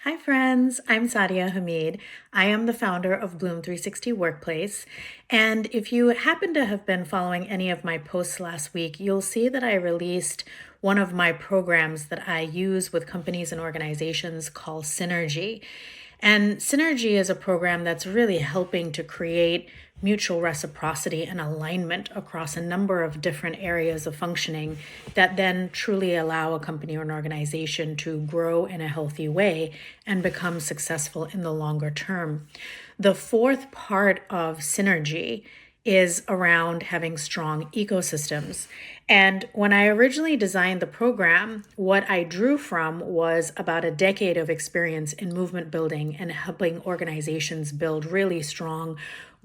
Hi, friends. I'm Sadia Hamid. I am the founder of Bloom 360 Workplace. And if you happen to have been following any of my posts last week, you'll see that I released one of my programs that I use with companies and organizations called Synergy. And Synergy is a program that's really helping to create mutual reciprocity and alignment across a number of different areas of functioning that then truly allow a company or an organization to grow in a healthy way and become successful in the longer term. The fourth part of Synergy is around having strong ecosystems. And when I originally designed the program, what I drew from was about a decade of experience in movement building and helping organizations build really strong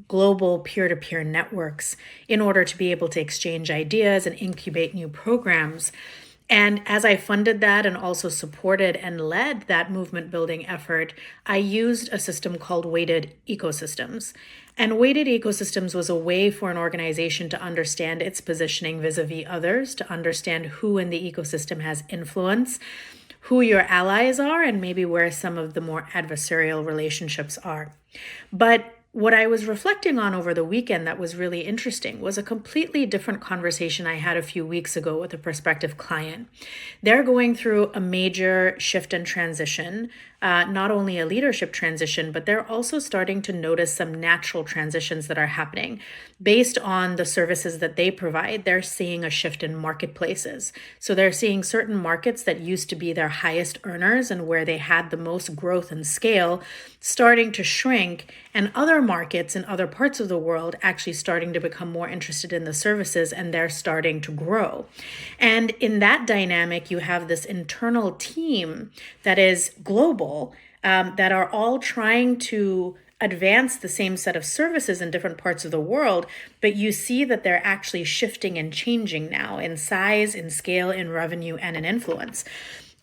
global peer-to-peer networks in order to be able to exchange ideas and incubate new programs. And as I funded that and also supported and led that movement building effort, I used a system called weighted ecosystems. And weighted ecosystems was a way for an organization to understand its positioning vis-a-vis others, to understand who in the ecosystem has influence, who your allies are, and maybe where some of the more adversarial relationships are. But what I was reflecting on over the weekend that was really interesting was a completely different conversation I had a few weeks ago with a prospective client. They're going through a major shift and transition, not only a leadership transition, but they're also starting to notice some natural transitions that are happening. Based on the services that they provide, they're seeing a shift in marketplaces. So they're seeing certain markets that used to be their highest earners and where they had the most growth and scale starting to shrink, and other markets in other parts of the world actually starting to become more interested in the services, and they're starting to grow. And in that dynamic, you have this internal team that is global, that are all trying to advance the same set of services in different parts of the world, but you see that they're actually shifting and changing now in size, in scale, in revenue, and in influence.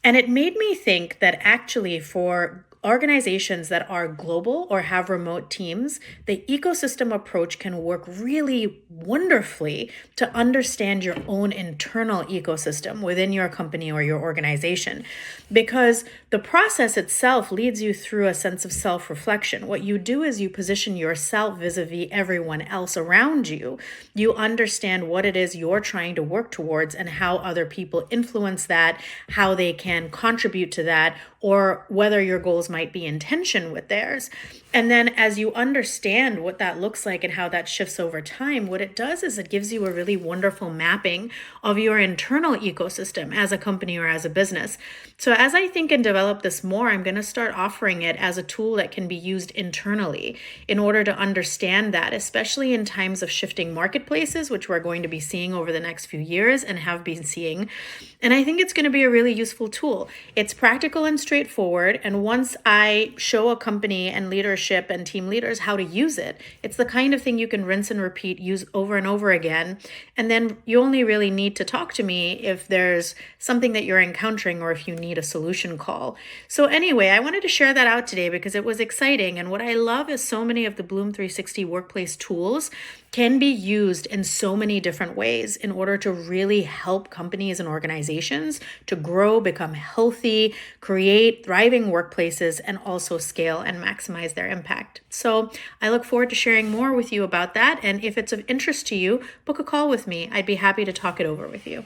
And it made me think that actually for organizations that are global or have remote teams, the ecosystem approach can work really wonderfully to understand your own internal ecosystem within your company or your organization. Because the process itself leads you through a sense of self-reflection. What you do is you position yourself vis-a-vis everyone else around you. You understand what it is you're trying to work towards and how other people influence that, how they can contribute to that, or whether your goals might be in tension with theirs. And then as you understand what that looks like and how that shifts over time, what it does is it gives you a really wonderful mapping of your internal ecosystem as a company or as a business. So as I think and develop this more, I'm going to start offering it as a tool that can be used internally in order to understand that, especially in times of shifting marketplaces, which we're going to be seeing over the next few years and have been seeing. And I think it's going to be a really useful tool. It's practical and straightforward. And once I show a company and leadership and team leaders how to use it, it's the kind of thing you can rinse and repeat, use over and over again. And then you only really need to talk to me if there's something that you're encountering or if you need a solution call. So anyway, I wanted to share that out today because it was exciting. And what I love is so many of the Bloom 360 workplace tools can be used in so many different ways in order to really help companies and organizations to grow, become healthy, create thriving workplaces, and also scale and maximize their impact. So I look forward to sharing more with you about that. And if it's of interest to you, book a call with me. I'd be happy to talk it over with you.